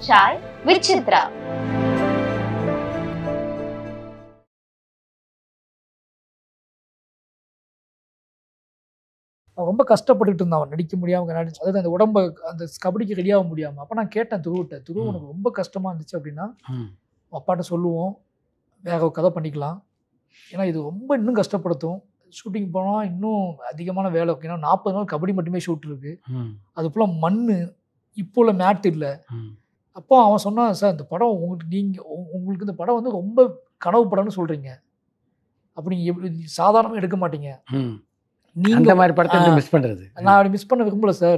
Chai with Chitra. அவன் ரொம்ப கஷ்டப்பட்டுட்டு இருந்தான். அவன் நடிக்க முடியாம அதாவது அந்த உடம்ப அந்த கபடிக்கு ரெடியாக முடியாமல். அப்போ நான் கேட்டேன் துருவிட்ட, துருவ உனக்கு ரொம்ப கஷ்டமாக இருந்துச்சு அப்படின்னா அப்பாட்ட சொல்லுவோம், வேற ஒரு கதை பண்ணிக்கலாம். ஏன்னா இது ரொம்ப இன்னும் கஷ்டப்படுத்தும். ஷூட்டிங் போனால் இன்னும் அதிகமான வேலை இருக்கும். ஏன்னா 40 நாள் கபடி மட்டுமே ஷூட் இருக்குது. அது ஃபுல்லாக மண், இப்போ உள்ள மேட் இல்லை. அப்போ அவன் சொன்னான், சார் இந்த படம் உங்களுக்கு இந்த படம் வந்து ரொம்ப கனவு படம்னு சொல்கிறீங்க. அப்படி நீங்கள் எப்படி சாதாரணமாக எடுக்க மாட்டீங்க. இந்த மாதிரி படத்தை மிஸ் பண்ணுறது நான் அப்படி மிஸ் பண்ண விரும்பல சார்.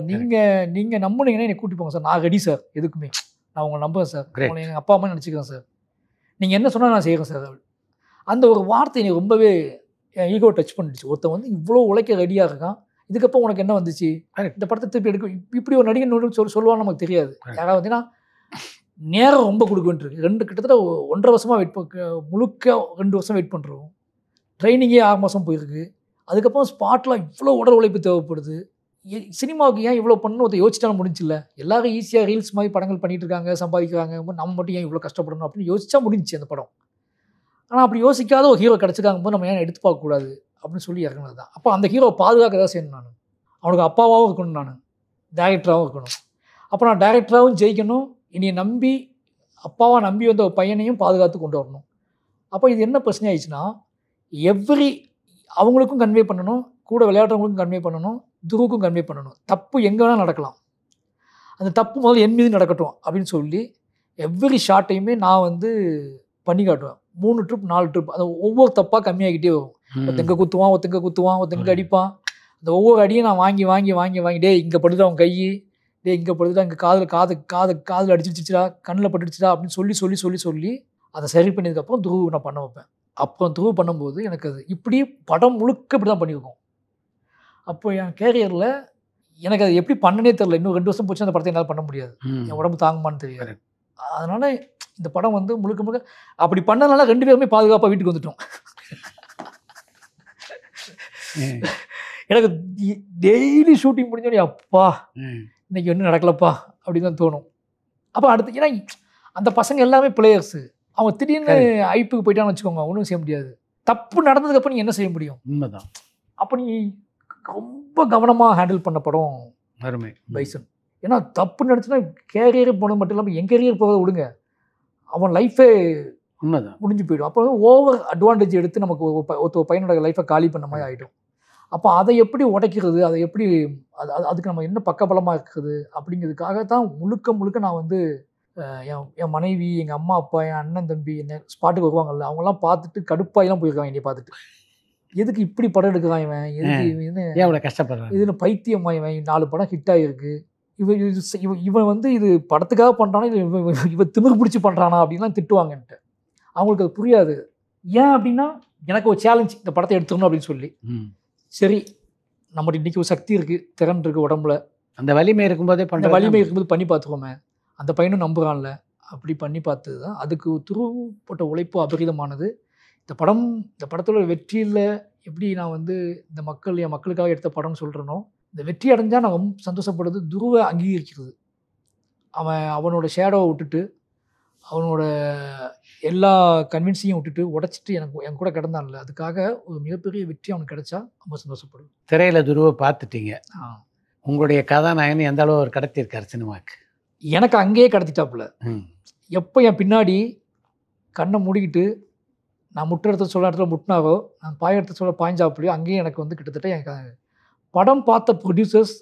நீங்கள் நம்புனீங்கன்னா என்னை கூட்டி போங்க சார். நான் ரெடி சார் எதுக்குமே. நான் உங்களை நம்புகிறேன் சார். உங்களை எங்கள் அப்பா அம்மா நினச்சிக்கிறேன் சார். நீங்கள் என்ன சொன்னால் நான் செய்கிறேன் சார். அந்த ஒரு வார்த்தை எனக்கு ரொம்பவே என் ஈகோ டச் பண்ணிடுச்சு. ஒருத்தன் வந்து இவ்வளோ உழைக்க ரெடியாக இருக்கான். இதுக்கப்புறம் உனக்கு என்ன வந்துச்சு? இந்த படத்தை திருப்பி எடுக்க இப்படி ஒரு நடிகன் சொல்லுவான்னு நமக்கு தெரியாது. யாராவது வந்துன்னா நேரம் ரொம்ப கொடுக்க வேண்டியிருக்கு. கிட்டத்தட்ட 1.5 வருஷமாக முழுக்க 2 வருஷம் வெயிட் பண்ணுறோம். ட்ரைனிங்கே 6 மாதம் போயிருக்கு. அதுக்கப்புறம் ஸ்பாட்டில் இவ்வளோ உடல் உழைப்பு தேவைப்படுது. சினிமாவுக்கு ஏன் இவ்வளோ பண்ணணும் அதை யோசிச்சாலும் முடிஞ்சில்ல. எல்லாரும் ஈஸியாக ரீல்ஸ் மாதிரி படங்கள் பண்ணிகிட்டு இருக்காங்க, சம்பாதிக்கிறாங்க. நம்ம மட்டும் ஏன் இவ்வளோ கஷ்டப்படணும் அப்படின்னு யோசிச்சா முடிஞ்சிச்சு அந்த படம். ஆனால் அப்படி யோசிக்காத ஒரு ஹீரோ கிடச்சிக்காங்க போது நம்ம ஏன் எடுத்து பார்க்கக்கூடாது அப்படின்னு சொல்லி இறங்கினது தான். அப்போ அந்த ஹீரோவை பாதுகாக்க தான் செய்யணும். நான் அவனுக்கு அப்பாவாகவும் இருக்கணும், நான் டைரக்டராகவும் இருக்கணும். அப்போ நான் டைரக்டராகவும் ஜெயிக்கணும். இனி நம்பி அப்பாவாக நம்பி வந்த ஒரு பையனையும் பாதுகாத்து கொண்டு வரணும். அப்போ இது என்ன பிரச்சனை ஆயிடுச்சுன்னா, அவங்களுக்கும் கன்வே பண்ணணும், கூட விளையாடுறவங்களுக்கும் கன்வே பண்ணணும், துருவுக்கும் கன்வே பண்ணணும். தப்பு எங்கே வேணால் நடக்கலாம். அந்த தப்பு முதல்ல என் மீது நடக்கட்டும் அப்படின்னு சொல்லி எவ்ரி ஷார்ட்டையுமே நான் வந்து பண்ணி காட்டுவேன். 3 ட்ரிப் 4 ட்ரிப் அது ஒவ்வொரு தப்பாக கம்மியாகிட்டே வரும். ஒருத்தங்க குத்துவான், ஒருத்தங்க அடிப்பான். அந்த ஒவ்வொரு அடியும் நான் வாங்கி டே இங்கே படுதுடா அவன் கை, டே இங்கே படுதுடா, இங்கே காதில் அடிச்சிடுச்சுடா, கண்ணில் பட்டுடுச்சுடா அப்படின்னு சொல்லி அதை சரி பண்ணதுக்கப்புறம் துருவு நான் பண்ண வைப்பேன். அப்புறம் துருவு பண்ணும்போது எனக்கு அது இப்படி படம் முழுக்க இப்படி தான் பண்ணியிருக்கோம். அப்போ என் கேரியரில் எனக்கு அது எப்படி பண்ணனே தெரில. இன்னும் 2 வருஷம் போச்சு அந்த படத்தை என்னால் பண்ண முடியாது. என் உடம்பு தாங்குமான்னு தெரியாது. அதனால் இந்த படம் வந்து முழுக்க அப்படி பண்ணனால 2 பேருமே பாதுகாப்பாக வீட்டுக்கு வந்துட்டோம். எனக்கு டெய்லி ஷூட்டிங் முடிஞ்சோடனே அப்பா இன்னைக்கு ஒன்றும் நடக்கலப்பா அப்படின்னு தான் தோணும். அப்போ அடுத்து ஏன்னா அந்த பசங்க எல்லாமே பிளேயர்ஸு. அவங்க திடீர்னு ஐப்புக்கு போயிட்டான்னு வச்சுக்கோங்க, ஒன்றும் செய்ய முடியாது. தப்பு நடந்ததுக்கப்புறம் நீ என்ன செய்ய முடியும்? உண்மைதான். அப்போ நீ ரொம்ப கவனமாக ஹேண்டில் பண்ண படம் அருமை பைசன். ஏன்னா தப்பு நடந்துச்சுன்னா கேரியரே போனது மட்டும் இல்லாமல் என் கேரியர் போகிறத விடுங்க, அவன் லைஃபே உண்மைதான் முடிஞ்சு போயிடும். அப்போ ஓவர் அட்வான்டேஜ் எடுத்து நமக்கு ஒரு பையனோட லைஃப்பை காலி பண்ண மாதிரி ஆகிடும். அப்போ அதை எப்படி உடைக்கிறது, அதை எப்படி அதுக்கு நம்ம என்ன பக்கபலமாக இருக்குது அப்படிங்கிறதுக்காக தான் முழுக்க நான் வந்து என் மனைவி, எங்கள் அம்மா அப்பா, என் அண்ணன் தம்பி என்ன ஸ்பாட்டுக்கு வருவாங்கல்ல, அவங்களாம் பார்த்துட்டு கடுப்பாயெல்லாம் போயிருக்காங்க என்னை பார்த்துட்டு. எதுக்கு இப்படி படம் எடுக்கிறான் இவன், எதுக்கு இவன் கஷ்டப்படுறான், இதுன்னு பைத்தியமா இவன் 4 படம் ஹிட் ஆகிருக்கு, இவன் வந்து இது படத்துக்காக பண்ணுறானா, இவன் திமிரு பிடிச்சி பண்ணுறானா அப்படின்லாம் திட்டுவாங்கன்ட்டு. அவங்களுக்கு அது புரியாது. ஏன் அப்படின்னா எனக்கு ஒரு சேலஞ்ச், இந்த படத்தை எடுத்துக்கணும் அப்படின்னு சொல்லி. சரி நம்மகிட்ட இன்றைக்கி ஒரு சக்தி இருக்குது, திறன் இருக்குது உடம்புல, அந்த வலிமை இருக்கும்போதே வலிமை இருக்கும்போது பண்ணி பார்த்துக்கோமே. அந்த பையனும் நம்புகிறான்ல, அப்படி பண்ணி பார்த்தது தான். அதுக்கு துருவு போட்ட உழைப்பு அபரிதமானது. இந்த படத்தோட வெற்றியில் எப்படி நான் வந்து இந்த என் மக்களுக்காக எடுத்த படம்னு சொல்கிறேனோ, இந்த வெற்றி அடைஞ்சால் நான் ரொம்ப சந்தோஷப்படுறது துருவை அங்கீகரிக்கிறது. அவனோட ஷேடோவை விட்டுட்டு, அவனோட எல்லா கன்வின்ஸையும் விட்டுட்டு உடைச்சிட்டு என் கூட கிடந்தான்ல, அதுக்காக ஒரு மிகப்பெரிய வெற்றி அவனுக்கு கிடைச்சா ரொம்ப சந்தோஷப்படுது. திரையில் துருவை பார்த்துட்டீங்க, உங்களுடைய கதாநாயகன் எந்த அளவு அவர் கடத்தியிருக்கார் சினிமாவுக்கு? எனக்கு அங்கேயே கடத்திட்டாப்புல. எப்போ என் பின்னாடி கண்ணை மூடிக்கிட்டு நான் முட்டை இடத்துல சொல்ல இடத்துல முட்டினாவோ, நான் பாய இடத்துல சொல்ல பாய்ஞ்சாப்புலையோ, அங்கேயும் எனக்கு வந்து கிட்டத்தட்ட எனக்கு படம் பார்த்த ப்ரொடியூசர்ஸ்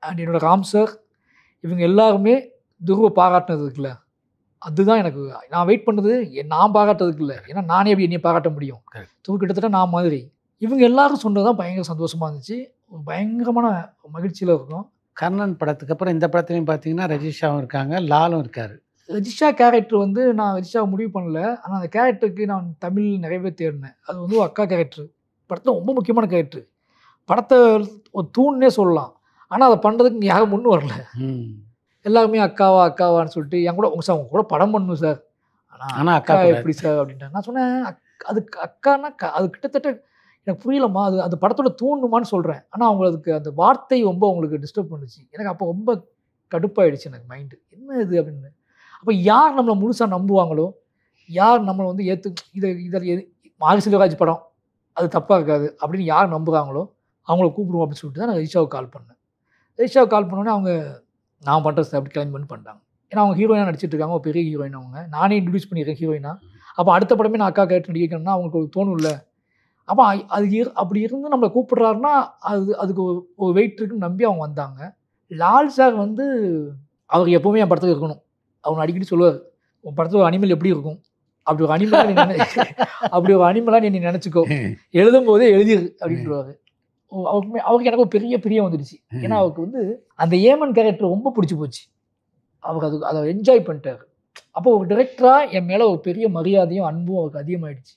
அண்ட் என்னோடய ராம் சார் இவங்க எல்லாருமே துருவை பாராட்டினது இருக்குல்ல, அதுதான் எனக்கு நான் வெயிட் பண்ணது. நான் பாராட்டுறதுக்கு இல்லை, ஏன்னா நானே எப்படி என்னையை பாராட்ட முடியும்? துரு கிட்டத்தட்ட நான் மாதிரி இவங்க எல்லாரும் சொன்னது தான் பயங்கர சந்தோஷமாக இருந்துச்சு. ஒரு பயங்கரமான மகிழ்ச்சியில் இருக்கும். கர்ணன் படத்துக்கு அப்புறம் இந்த படத்துலையும் பார்த்தீங்கன்னா ரஜிஷாவும் இருக்காங்க, லாலும் இருக்கார். ரஜிஷா கேரக்டர் வந்து நான் ரஜிஷாவை முடிவு பண்ணல. ஆனால் அந்த கேரக்டருக்கு நான் தமிழ் நிறையவே தேடினேன். அது வந்து ஒரு அக்கா கேரக்டர், படத்தில் ரொம்ப முக்கியமான கேரக்டர், படத்தை ஒரு தூண்னே சொல்லலாம். ஆனால் அதை பண்ணுறதுக்கு யாரும் முன்னு வரல. எல்லாருமே அக்காவான்னு சொல்லிட்டு என் கூட சார் உங்க கூட படம் பண்ணணும் சார், ஆனால் அக்கா எப்படி சார் அப்படின்ட்டு நான் சொன்னேன். அதுக்கு அக்கானா அது கிட்டத்தட்ட எனக்கு புரியலம்மா, அது படத்தோட தூண்டுமான்னு சொல்கிறேன். ஆனால் அவங்களுக்கு அந்த வார்த்தை ரொம்ப அவங்களுக்கு டிஸ்டர்ப் பண்ணுச்சு. எனக்கு அப்போ ரொம்ப கடுப்பாயிடுச்சு எனக்கு மைண்டு, என்ன இது அப்படின்னு. அப்போ யார் நம்மளை முழுசாக நம்புவாங்களோ, யார் நம்மளை வந்து இதில் மாரி செல்வராஜ் படம் அது தப்பாக இருக்காது அப்படின்னு யார் நம்புகிறாங்களோ அவங்கள கூப்பிடுவோம் அப்படின்னு சொல்லிட்டு தான் நான் ரஜிஷாவுக்கு கால் பண்ணேன். ரஜிஷாவுக்கு கால் பண்ணோன்னே அவங்க நான் பண்ணுறேன் சார் அப்படி கிளம்பி பண்ணிட்டாங்க. ஏன்னா அவங்க ஹீரோயினாக நடிச்சிட்டு இருக்காங்க, ஒரு பெரிய ஹீரோயின் அவங்க. நானே இன்ட்ரடியூஸ் பண்ணியிருக்கேன் ஹீரோயினா. அப்போ அடுத்த படமே நான் அக்கா கேரக்டர் நடிக்கணும்னா அவங்களுக்கு ஒரு தோணும் இல்லை. அப்போ அப்படி இருந்து நம்மளை கூப்பிடுறாருன்னா அதுக்கு ஒரு வெயிட் இருக்குன்னு நம்பி அவங்க வந்தாங்க. லால் சார் வந்து அவர் எப்போவுமே என் படத்துக்கு இருக்கணும். அவர் அடிக்கடி சொல்லுவார், உன் படத்தில் ஒரு அனிமல் எப்படி இருக்கும், அப்படி ஒரு அனிமலாக நீ நினச்சிக்கோ, எழுதும் போதே எழுதிரு அப்படின்றவாரு. அவருக்கு எனக்கு ஒரு பெரிய பிரியம் வந்துடுச்சு. ஏன்னா அவருக்கு வந்து அந்த ஏமன் கேரக்டர் ரொம்ப பிடிச்சி போச்சு. அவருக்கு அதை என்ஜாய் பண்ணிட்டார். அப்போ ஒரு டைரக்டராக என் மேலே ஒரு பெரிய மரியாதையும் அன்பும் அவருக்கு அதிகமாகிடுச்சு.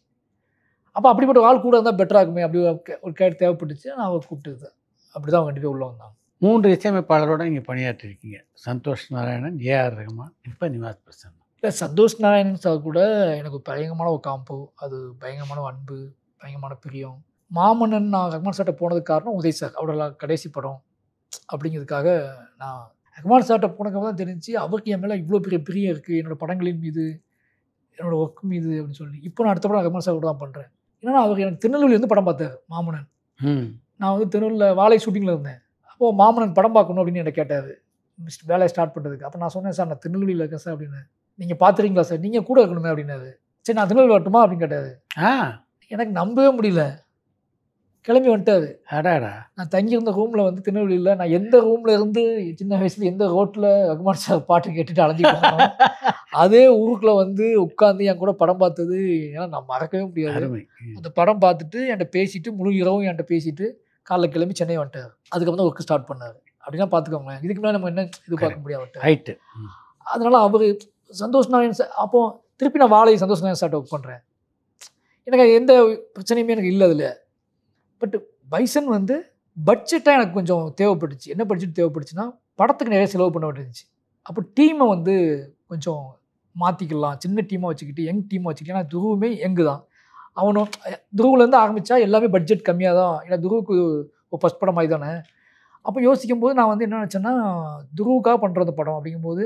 அப்போ அப்படிப்பட்ட ஒரு ஆள் கூட இருந்தால் பெட்டராக இருக்குமே, அப்படி ஒரு கேரக்டர் தேவைப்பட்டுச்சு. நான் அவர் கூப்பிட்டு அப்படி தான் அவங்க கண்டிப்பாக உள்ளே வந்தாங்க. 3 இசையமைப்பாளரோட நீங்கள் பணியாற்றிருக்கீங்க. சந்தோஷ் நாராயணன், ஏஆர் ரஹ்மான், இப்போ நிவாஸ் பிரசன்னா. இல்லை, சந்தோஷ் நாராயணன் சார் கூட எனக்கு பயங்கரமான ஒரு காம்போ, அது பயங்கரமான அன்பு, பயங்கரமான பிரியம். மாமன்னன் நான் ரஹ்மான் சார்ட்ட போனதுக்கு காரணம் உதய் சார், அவரோட கடைசி படம் அப்படிங்கிறதுக்காக நான் ரஹ்மான் சார்ட்ட போனதுக்காக தான் தெரிஞ்சு அவருக்கு என் மேலே இவ்வளோ பெரிய பிரியம் இருக்குது என்னோடய படங்களின் மீது, என்னோடய ஒர்க் மீது அப்படின்னு சொல்லி. இப்போ நான் அடுத்த படம் ரஹ்மான் சார் கூட தான் பண்ணுறேன். ஏன்னா அவர் எனக்கு திருநெல்வேலி வந்து படம் பார்த்தார் மாமன்னன். நான் வந்து திருநெல்வேலியில் வாழை ஷூட்டிங்கில் இருந்தேன். அப்போது மாமன்னன் படம் பார்க்கணும் அப்படின்னு என்னை கேட்டார் வேலையை ஸ்டார்ட் பண்ணுறதுக்கு. அப்போ நான் சொன்னேன், சார் நான் திருநெல்வேலியில் இருக்கேன் சார் அப்படின்னு. நீங்கள் பார்த்துறீங்களா சார், நீங்கள் கூட இருக்கணுமே அப்படின்னாரு. சரி நான் திருநெல்வேலி வரட்டுமா அப்படின்னு கேட்டார். எனக்கு நம்பவே முடியல. கிளம்பி வந்துட்டார். அடாடா. நான் தங்கியிருந்த ரூமில் வந்து திருநெல்வேலியில் நான் எந்த ரூமில் இருந்து சின்ன வயசில் எந்த ரோட்டில் ரஹ்மான் சார் பாட்டு கேட்டுட்டு அலைஞ்சிட்டு அதே ஊருக்குள்ளே வந்து உட்காந்து என் கூட படம் பார்த்தது ஏன்னா நான் மறக்கவே முடியாது. அந்த படம் பார்த்துட்டு என்கிட்ட பேசிட்டு முழு இரவும் என்கிட்ட பேசிட்டு காலைல கிளம்பி சென்னை வந்துட்டார். அதுக்கப்புறம் தான் ஒர்க்கு ஸ்டார்ட் பண்ணார். அப்படின்னா பார்த்துக்கோங்களேன், இதுக்கு மேலே நம்ம என்ன எதிர்பார்க்க முடியாது ஹைட்டு. அதனால் அவர் சந்தோஷ் நாராயணன் சார் அப்போ திருப்பி நான் வாழை சந்தோஷ் நாராயணன் சார்ட்ட ஒர்க் பண்ணுறேன். எனக்கு எந்த பிரச்சனையுமே எனக்கு இல்லை அதில். பட் பைசன் வந்து பட்ஜெட்டாக எனக்கு கொஞ்சம் தேவைப்பட்டுச்சு. என்ன பட்ஜெட் தேவைப்பட்டுச்சுன்னா படத்துக்கு நிறைய செலவு பண்ண வேண்டியிருந்துச்சு. அப்போ டீமை வந்து கொஞ்சம் மாற்றிக்கலாம், சின்ன டீமாக வச்சுக்கிட்டு யங் டீமாக வச்சுக்கிட்டு. ஏன்னா துருவுமே யங்கு தான். அவனும் துருவுலேருந்து ஆரம்பித்தா எல்லாமே பட்ஜெட் கம்மியாக தான். ஏன்னா துருவுக்கு ஒரு ஃபஸ்ட் படம் மாதிரி தானே. அப்போ யோசிக்கும் போது நான் வந்து என்ன நினச்சேன்னா துருவுக்காக பண்ணுறது படம் அப்படிங்கும்போது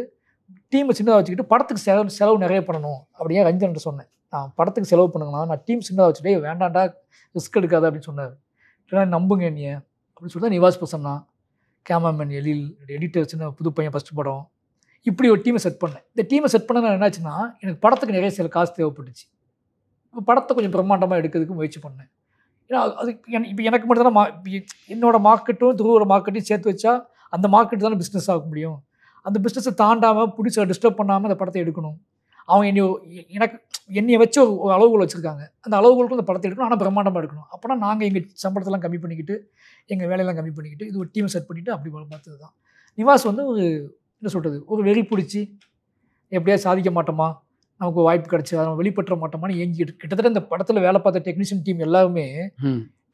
டீமை சின்னதாக வச்சுக்கிட்டு படத்துக்கு செலவு நிறைய பண்ணணும் அப்படியே ரஞ்சன்கிட்ட சொன்னேன். நான் படத்துக்கு செலவு பண்ணுங்கண்ணா, நான் டீம் சின்னதாக வச்சுட்டே வேண்டாண்டா ரிஸ்க் எடுக்காது அப்படின்னு சொன்னார். ஏன்னா நம்புங்க என்னைய அப்படின்னு சொல்லி தான் நிவாஸ் பிரசன்னா, கேமராமேன் எழில், எடிட்டர் சின்ன புது பையன் ஃபஸ்ட்டு படம், இப்படி ஒரு டீமை செட் பண்ணேன். இந்த டீமை செட் பண்ண என்னாச்சுன்னா எனக்கு படத்துக்கு நிறைய சில காசு தேவைப்பட்டுச்சு. இப்போ படத்தை கொஞ்சம் பிரம்மாண்டமாக எடுக்கிறதுக்கு முயற்சி பண்ணேன். ஏன்னா அது இப்போ எனக்கு மட்டும் தானே என்னோடய மார்க்கெட்டும் துருவோட மார்க்கெட்டையும் சேர்த்து வச்சா அந்த மார்க்கெட் தானே பிஸ்னஸ் ஆக முடியும். அந்த பிஸ்னஸை தாண்டாமல் பிடிச்ச டிஸ்டர்ப் பண்ணாமல் அந்த படத்தை எடுக்கணும். அவங்க என்னைய வச்சு ஒரு அளவுகோல் வச்சுருக்காங்க. அந்த அளவுகோலுக்கு அந்த படத்தை எடுக்கணும், ஆனால் பிரம்மாண்டமாக எடுக்கணும். அப்போனா நாங்கள் எங்கள் சம்பளத்தெல்லாம் கம்மி பண்ணிக்கிட்டு எங்கள் வேலையெல்லாம் கம்மி பண்ணிக்கிட்டு இது ஒரு டீமை செட் பண்ணிவிட்டு அப்படி பார்த்தது தான். நிவாஸ் வந்து ஒரு என்ன சொல்கிறது, ஒரு வெறி பிடிச்சி எப்படியாவது சாதிக்க மாட்டோமா, நமக்கு வாய்ப்பு கிடச்சி அதை வெளிப்பற்ற மாட்டோமான்னு ஏங்கிட்டு கிட்டத்தட்ட இந்த படத்தில் வேலை பார்த்த டெக்னீஷியன் டீம் எல்லாருமே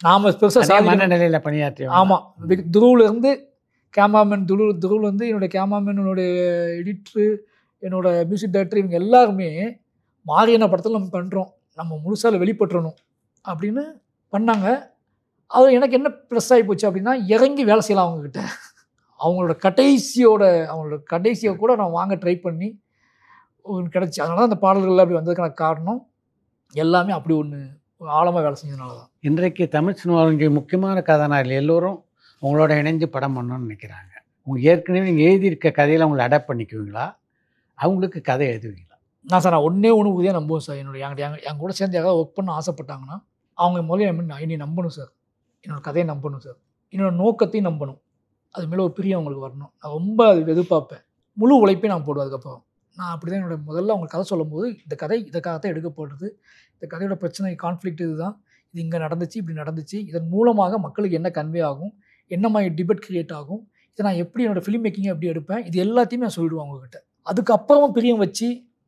நாம் பெருசாக சாதிக்க நிலையில் பணியாற்றி. ஆமாம், துருவிலேருந்து கேமராமேன், துருவிலேருந்து என்னுடைய கேமராமேன், என்னுடைய எடிட்ரு, என்னோடய மியூசிக் டைரக்டர், இவங்க எல்லாருமே மாறியான படத்தில் நம்ம பண்ணுறோம், நம்ம முழுசாக வெளிப்பற்றணும் அப்படின்னு பண்ணாங்க. அது எனக்கு என்ன ப்ளஸ் ஆகி போச்சு அப்படின்னா இறங்கி வேலை செய்யலாம் அவங்கக்கிட்ட. அவங்களோட கடைசியை கூட நான் வாங்க ட்ரை பண்ணி கிடச்சி. அதனால தான் அந்த பாடல்கள் அப்படி வந்ததுக்கான காரணம் எல்லாமே அப்படி ஒன்று ஆழமாக வேலை செஞ்சதுனால தான். இன்றைக்கு தமிழ் சினிமாவின் முக்கியமான கதாநாயகர்கள் எல்லோரும் உங்களோட இணைஞ்சு படம் பண்ணணும்னு நினைக்கிறாங்க. உங்கள் ஏற்கனவே நீங்கள் எழுதியிருக்க கதையில் அவங்களை அடாப்ட் பண்ணிக்குவீங்களா, அவங்களுக்கு கதை எழுதுவீங்களா? நான் ஒன்றே ஒன்று உறுதியாக நம்புவேன் சார். என் கூட சேர்ந்து யாராவது ஒர்க் பண்ண ஆசைப்பட்டாங்கன்னா அவங்க முதல்ல என்னை நம்பணும் சார், என்னோடய கதையை நம்பணும் சார், என்னோடய நோக்கத்தையும் நம்பணும். அது மேலே ஒரு பிரியம் அவங்களுக்கு வரணும். நான் ரொம்ப அது எதிர்பார்ப்பேன். முழு உழைப்பே நான் போடுவேன். அதுக்கப்புறம் நான் அப்படி தான் என்னோட முதல்ல அவங்க கதை சொல்லும் போது இந்த கதை இதுக்காகத்தான் எடுக்கப்படுறது, இந்த கதையோட பிரச்சனை கான்ஃப்ளிக்ட் இதுதான், இது இங்கே நடந்துச்சு, இப்படி நடந்துச்சு, இதன் மூலமாக மக்களுக்கு என்ன கன்வே ஆகும், என்ன மாதிரி டிபேட் க்ரியேட் ஆகும், இதை நான் எப்படி என்னோடய ஃபிலிம் மேக்கிங்கை எப்படி எடுப்பேன், இது எல்லாத்தையுமே நான் சொல்லிவிடுவேன் அவங்கக்கிட்ட. அதுக்கப்புறமும் பிரியம் வச்சு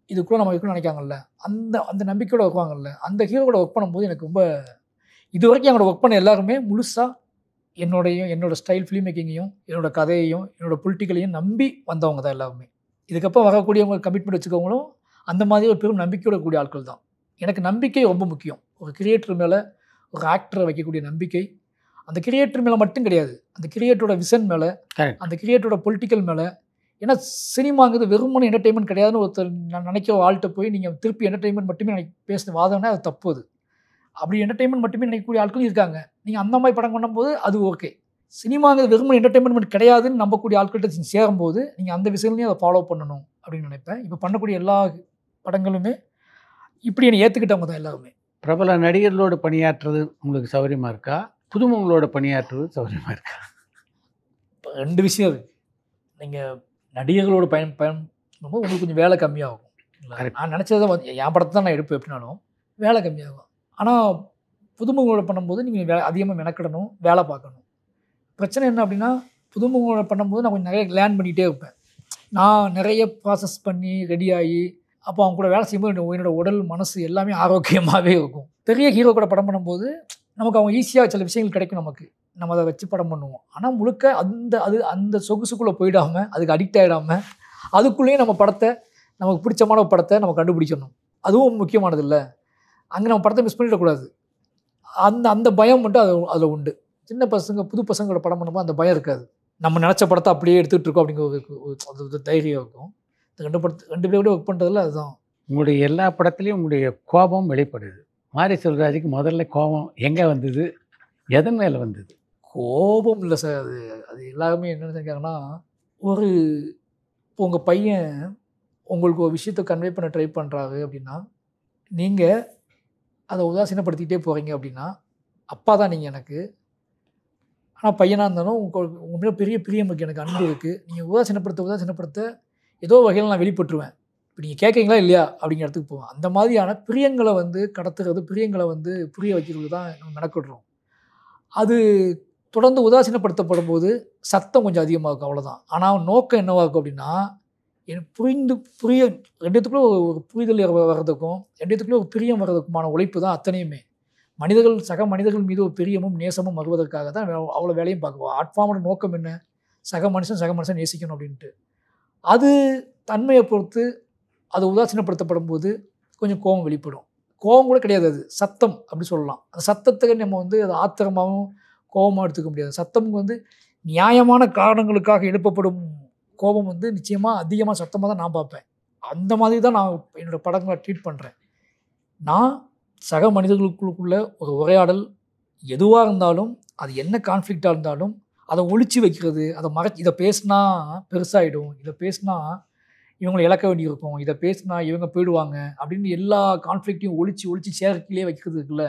இதுக்குள்ளே நம்ம இருக்கணும்னு நினைக்காங்கல்ல, அந்த நம்பிக்கையோட வருவாங்கல்ல, அந்த ஹீரோட ஒர்க் பண்ணும்போது எனக்கு ரொம்ப இது வரைக்கும் என்னோட ஒர்க் பண்ண எல்லாருமே முழுசாக என்னோட ஸ்டைல் ஃபிலிம் மேக்கிங்கையும் என்னோடய கதையையும் என்னோடய பொலிட்டிக்கலையும் நம்பி வந்தவங்க தான் எல்லாருமே. இதுக்கப்புறம் வரக்கூடியவங்க கமிட்மெண்ட் வச்சுக்கவங்களும் அந்த மாதிரி ஒரு பெரும் நம்பிக்கையோட கூடிய ஆட்கள் தான். எனக்கு நம்பிக்கை ரொம்ப முக்கியம். ஒரு கிரியேட்டர் மேலே, ஒரு ஆக்டரை வைக்கக்கூடிய நம்பிக்கை அந்த கிரியேட்டர் மேலே மட்டும் கிடையாது, அந்த கிரியேட்டரோட விஷன் மேலே, அந்த கிரியேட்டரோட பொலிட்டிக்கல் மேலே, ஏன்னா சினிமாங்கிறது வெறுமனே என்டர்டெயின்மெண்ட் கிடையாதுன்னு ஒருத்தர் நான் நினைக்கிற ஆள்கிட்ட போய் நீங்கள் திருப்பி என்டர்டெயின்மெண்ட் மட்டுமே பேசுன வாதம்னா அது தப்பு. அது அப்படி என்டர்டெயின்மெண்ட் மட்டுமே நினைக்கக்கூடிய ஆட்களும் இருக்காங்க. நீங்கள் அந்த மாதிரி படம் பண்ணும்போது அது ஓகே. சினிமாங்கிறது வெறுமனே என்டர்டெயின்மெண்ட் கிடையாதுன்னு நம்பக்கூடிய ஆட்கள்கிட்ட சேரும்போது நீங்கள் அந்த விஷயங்களையும் அதை ஃபாலோ பண்ணணும் அப்படின்னு நினைப்பேன். இப்போ பண்ணக்கூடிய எல்லா படங்களுமே இப்படி என்னை ஏற்றுக்கிட்டவங்க தான் எல்லாருமே. பிரபல நடிகர்களோடு பணியாற்றுறது உங்களுக்கு சௌகரியமாக இருக்கா? புதுமுகங்களோட பணியாற்றுவது சௌகரியமாக இருக்கா? இப்போ 2 விஷயம் இருக்குது. நீங்கள் நடிகர்களோட பண்ணும்போது உங்களுக்கு கொஞ்சம் வேலை கம்மியாகும். நான் நினச்சதை என் படத்தை தான் நான் எடுப்பேன் எப்படினாலும் வேலை கம்மியாகும். ஆனால் புதுமுகங்களோட பண்ணும்போது நீங்கள் அதிகமாக மெனக்கிடணும், வேலை பார்க்கணும். பிரச்சனை என்ன அப்படின்னா புதுமுகங்களோட பண்ணும்போது நான் கொஞ்சம் நிறைய லேர்ன் பண்ணிகிட்டே இருப்பேன். நான் நிறைய ப்ராசஸ் பண்ணி ரெடி ஆகி அப்போ அவங்க கூட வேலை செய்யும்போது என்னோட உடல் மனசு எல்லாமே ஆரோக்கியமாகவே இருக்கும். பெரிய ஹீரோ கூட படம் பண்ணும்போது நமக்கு அவங்க ஈஸியாக சில விஷயங்கள் கிடைக்கும். நம்ம அதை வச்சு படம் பண்ணுவோம். ஆனால் முழுக்க அந்த சொகுசுக்குள்ளே போயிடாமல் அதுக்கு அடிக்ட் ஆகிடாமல் அதுக்குள்ளேயே நம்ம படத்தை நமக்கு பிடிச்சமான ஒரு படத்தை நம்ம கண்டுபிடிக்கணும். அதுவும் முக்கியமானது இல்லை. அங்கே நம்ம படத்தை மிஸ் பண்ணிடக்கூடாது. அந்த பயம் மட்டும் அதில் உண்டு. சின்ன பசங்க புது பசங்களோட படம் பண்ணும்போது அந்த பயம் இருக்காது. நம்ம நினச்ச படத்தை அப்படியே எடுத்துகிட்டு இருக்கோம் அப்படிங்கிற ஒரு தைரியம் இருக்கும். ரெண்டு பேரோட ஒர்க் பண்ணுறதுல அதுதான். உங்களுடைய எல்லா படத்துலையும் உங்களுடைய கோபம் வெளிப்படுது. மாரி செல்வராஜுக்கு முதல்ல கோபம் எங்கே வந்தது, எதன் மேலே வந்தது? கோபம் இல்லை சார். அது எல்லாருமே என்ன நினைக்கிறாங்கன்னா, இப்போ உங்கள் பையன் உங்களுக்கு ஒரு விஷயத்தை கன்வே பண்ண ட்ரை பண்ணுறாரு அப்படின்னா நீங்கள் அதை உதாசீனப்படுத்திக்கிட்டே போகிறீங்க அப்படின்னா அப்பா தான் நீங்கள் எனக்கு. ஆனால் பையனாக இருந்தாலும் உங்கள் மேலே பெரிய பிரியம் இருக்குது, எனக்கு அன்பு இருக்குது. நீங்கள் உதாசீனப்படுத்த ஏதோ வகையில் நான் வெளிப்பட்டுருவேன். இப்போ நீங்கள் கேட்குறீங்களா இல்லையா அப்படிங்கிற இடத்துக்கு போவேன். அந்த மாதிரியான பிரியங்களை கடத்துறது, பிரியங்களை புரிய வைக்கிறது தான் நம்ம மெனக்கிடுறோம். அது தொடர்ந்து உதாசீனப்படுத்தப்படும் போது சத்தம் கொஞ்சம் அதிகமாக இருக்கும், அவ்வளோதான். ஆனால் நோக்கம் என்னவாக இருக்கும் அப்படின்னா எனக்கு புரிய ரெண்டுத்துக்குள்ளே ஒரு புரிதல் வர்றதுக்கும் ரெண்டுத்துக்குள்ளே ஒரு பிரியம் வர்றதுக்குமான உழைப்பு தான் அத்தனையுமே. சக மனிதர்கள் மீது ஒரு பிரியமும் நேசமும் வருவதற்காக தான் அவ்வளோ வேலையும் பார்க்குவோம். ஆர்ட் ஃபார்மோட நோக்கம் என்ன? சக மனுஷன் நேசிக்கணும் அப்படின்ட்டு. அது தன்மையை பொறுத்து அது உதாசீனப்படுத்தப்படும் போது கொஞ்சம் கோபம் வெளிப்படும். கோபம் கூட கிடையாது, அது சத்தம் அப்படி சொல்லலாம். அந்த சத்தத்துக்கு நம்ம அது ஆத்திரமாகவும் கோபமாக எடுத்துக்க முடியாது. சத்தம் நியாயமான காரணங்களுக்காக எழுப்பப்படும் கோபம் நிச்சயமாக அதிகமாக சத்தமாக தான் நான் பார்ப்பேன். அந்த மாதிரி தான் நான் என்னோடய படங்களை ட்ரீட் பண்ணுறேன். நான் சக மனிதர்களுக்குள்ள ஒரு உரையாடல் எதுவாக இருந்தாலும் அது என்ன கான்ஃப்ளிக்டாக இருந்தாலும் அதை ஒழிச்சு வைக்கிறது, அதை இதை பேசினா பெருசாகிடும், இதை பேசினா இவங்களை இழக்க வேண்டியிருக்கும், இதை பேசினா இவங்க போயிடுவாங்க அப்படின்னு எல்லா கான்ஃப்ளிக்டையும் ஒழிச்சு சேர்க்கையிலே வைக்கிறது இருக்குல்ல,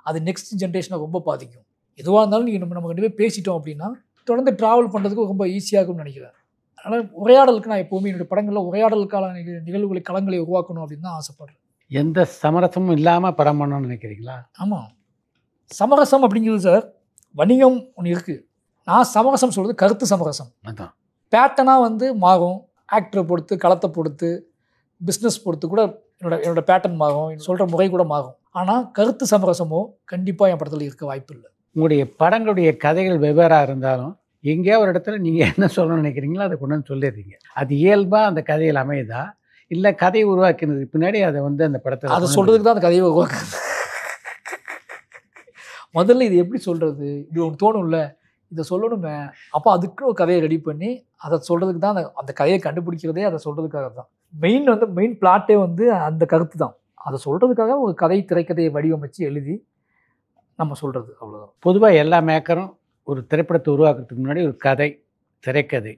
அது நெக்ஸ்ட் ஜென்ரேஷனை ரொம்ப பாதிக்கும். எதுவாக இருந்தாலும் நீங்கள் நம்ம 2 பேர் பேசிட்டோம் அப்படின்னா தொடர்ந்து ட்ராவல் பண்ணுறதுக்கு ரொம்ப ஈஸியாகும்னு நினைக்கிறேன். அதனால் உரையாடலுக்கு நான் எப்போவுமே என்னுடைய படங்களில் உரையாடலுக்கான நிகழ்வுகளை களங்களை உருவாக்கணும் அப்படின்னு தான் ஆசைப்படுறேன். எந்த சமரசமும் இல்லாமல் படம் பண்ணணும்னு நினைக்கிறீங்களா? ஆமாம், சமரசம் அப்படிங்கிறது சார் வணிகம் ஒன்று இருக்குது. நான் சமரசம் சொல்கிறது கருத்து சமரசம். அதான் பேட்டர்னாக மாறும், ஆக்டரை பொறுத்து, களத்தை பொறுத்து, பிஸ்னஸ் பொறுத்து கூட என்னோட பேட்டர்ன் மாறும், சொல்கிற முறை கூட மாறும். ஆனால் கருத்து சமரசமோ கண்டிப்பாக என் படத்தில் இருக்க வாய்ப்பு இல்லை. உங்களுடைய படங்களுடைய கதைகள் வெவ்வேறாக இருந்தாலும் எங்கேயோ ஒரு இடத்துல நீங்கள் என்ன சொல்லணும்னு நினைக்கிறீங்களோ அதை கொண்டு வந்து சொல்லிடுறீங்க. அது இயல்பாக அந்த கதையில் அமையுதா, இல்லை கதையை உருவாக்கினதுக்கு பின்னாடி அதை அந்த படத்தை அதை சொல்கிறதுக்கு தான் அந்த கதையை உருவாக்குறது. முதல்ல இது எப்படி சொல்கிறது, இது ஒன்று தோணும்ல, இதை சொல்லணுமே, அப்போ அதுக்குன்னு ஒரு கதையை ரெடி பண்ணி அதை சொல்கிறதுக்கு தான் அந்த கதையை கண்டுபிடிக்கிறதே அதை சொல்கிறதுக்காக தான். மெயின் பிளாட்டே அந்த கருத்து தான். அதை சொல்கிறதுக்காக ஒரு திரைக்கதையை வடிவமைச்சு எழுதி நம்ம சொல்கிறது, அவ்வளோதான். பொதுவாக எல்லா மேக்கரும் ஒரு திரைப்படத்தை உருவாக்குறதுக்கு முன்னாடி ஒரு கதை, திரைக்கதை,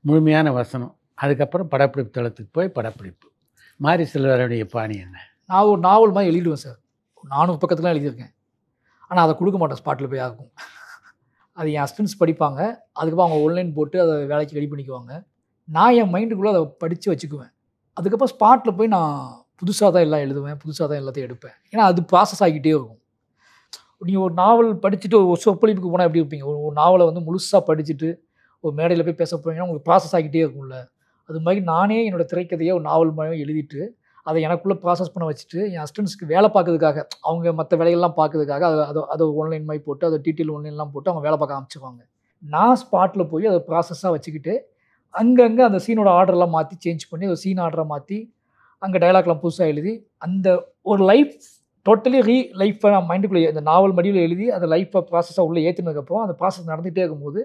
முழுமையான வசனம், அதுக்கப்புறம் படப்பிடிப்பு தளத்துக்கு போய் படப்பிடிப்பு. மாரி செல்வராஜுடைய பாணி என்ன? நான் ஒரு நாவல் மாதிரி எழுதிடுவேன் சார். 400 பக்கத்துலாம் எழுதியிருக்கேன். ஆனால் அதை கொடுக்க மாட்டேன், ஸ்பாட்டில் போய் ஆகும். அது என் ஹஸ்பண்ட்ஸ் படிப்பாங்க, அதுக்கப்புறம் அவங்க ஆன்லைன் போட்டு அதை வேலைக்கு ரெடி பண்ணிக்குவாங்க. நான் என் மைண்டுக்குள்ளே அதை படித்து வச்சுக்குவேன். அதுக்கப்புறம் ஸ்பாட்டில் போய் நான் புதுசாக தான் எல்லாம் எழுதுவேன், புதுசாக தான் எல்லாத்தையும் எடுப்பேன். ஏன்னா அது ப்ராசஸ் ஆகிக்கிட்டே இருக்கும். நீங்கள் ஒரு நாவல் படிச்சுட்டு ஒரு சொற்பொழிவுக்கு போனால் எப்படி இருப்பீங்க? ஒரு நாவலை முழுசாக படிச்சுட்டு ஒரு மேடையில் போய் பேச போகிறீங்கன்னா உங்களுக்கு ப்ராசஸ் ஆகிக்கிட்டே இருக்கும்ல. அது மாதிரி நானே என்னோடய திரைக்கதையை ஒரு நாவல் மாதிரி எழுதிட்டு அதை எனக்குள்ளே ப்ராசஸ் பண்ண வச்சுட்டு என் ஹஸ்பண்ட்ஸ்க்கு வேலை பார்க்கறதுக்காக, அவங்க மற்ற வேலைகள்லாம் பார்க்கறதுக்காக அதை ஆன்லைன் மாதிரி போட்டு அதை டீட்டெயில் ஆன்லைன்லாம் போட்டு அவங்க வேலை பார்க்க ஆரம்பிச்சுக்குவாங்க. நான் ஸ்பாட்டில் போய் அதை ப்ராசஸாக வச்சுக்கிட்டு அங்கங்கே அந்த சீனோட ஆர்டர்லாம் மாற்றி சேஞ்ச் பண்ணி ஒரு சீன் ஆர்டரை மாற்றி அங்கே டைலாக்லாம் புதுசாக எழுதி அந்த ஒரு டோட்டலி லைஃப்பை நான் மைண்டுக்குள்ளே இந்த நாவல் மடியில் எழுதி அந்த லைஃப்பை ப்ராசஸாக உள்ளே ஏற்றினதுக்கப்புறம் அந்த ப்ராசஸ் நடந்துகிட்டே இருக்கும்போது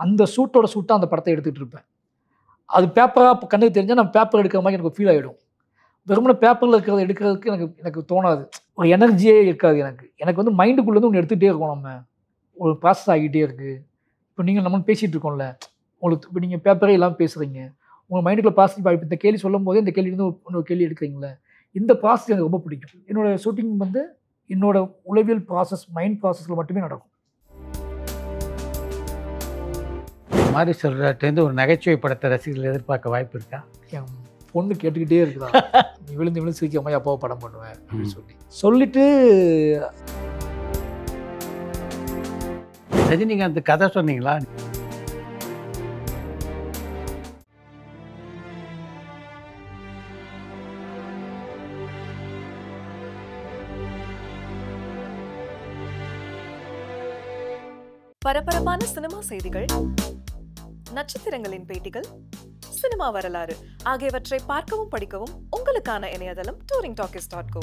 அந்த சூட்டாக அந்த படத்தை எடுத்துகிட்டு இருப்பேன். அது பேப்பராக கண்ணுக்கு தெரிஞ்சால் நம்ம பேப்பர் எடுக்கிற மாதிரி எனக்கு ஃபீல் ஆகிடும். வெறுமனே பேப்பரில் இருக்கிறத எடுக்கிறதுக்கு எனக்கு தோணாது. ஒரு எனர்ஜியே இருக்காது எனக்கு வந்து மைண்டுக்குள்ளேருந்து ஒன்று எடுத்துகிட்டே இருக்கோம். நம்ம ஒரு ப்ராசஸ் ஆகிட்டே இருக்குது. இப்போ நீங்கள் நம்ம பேசிகிட்டு இருக்கோம்ல, உங்களுக்கு இப்போ நீங்கள் பேப்பரே இல்லாமல் பேசுகிறீங்க, உங்கள் மைண்டுக்குள்ளே ப்ராசஸ் இப்போ இந்த கேள்வி சொல்லும் போதே இந்த கேள்வி வந்து இன்னொரு கேள்வி எடுக்கிறீங்களே, இந்த ப்ராசஸ் எனக்கு ரொம்ப பிடிக்கும். என்னோடய ஷூட்டிங் வந்து என்னோட உளவியல் ப்ராசஸ், மைண்ட் ப்ராசஸில் மட்டுமே நடக்கும். மாதிரி சொல்கிறட்டேருந்து ஒரு நகைச்சுவை படத்தை ரசிகர்கள் எதிர்பார்க்க வாய்ப்பு இருக்கா? என் பொண்ணு கேட்டுக்கிட்டே இருக்குதா, நீ விழுந்து சிரிக்கிற மாதிரி அப்பாவை படம் பண்ணுவேன் அப்படின்னு சொல்லிட்டு ரஜினிகாந்த் கதை சொன்னீங்களா? பரபரப்பான சினிமா செய்திகள், நட்சத்திரங்களின் பேட்டிகள், சினிமா வரலாறு ஆகியவற்றை பார்க்கவும் படிக்கவும் உங்களுக்கான இணையதளம் touringtalkies.co.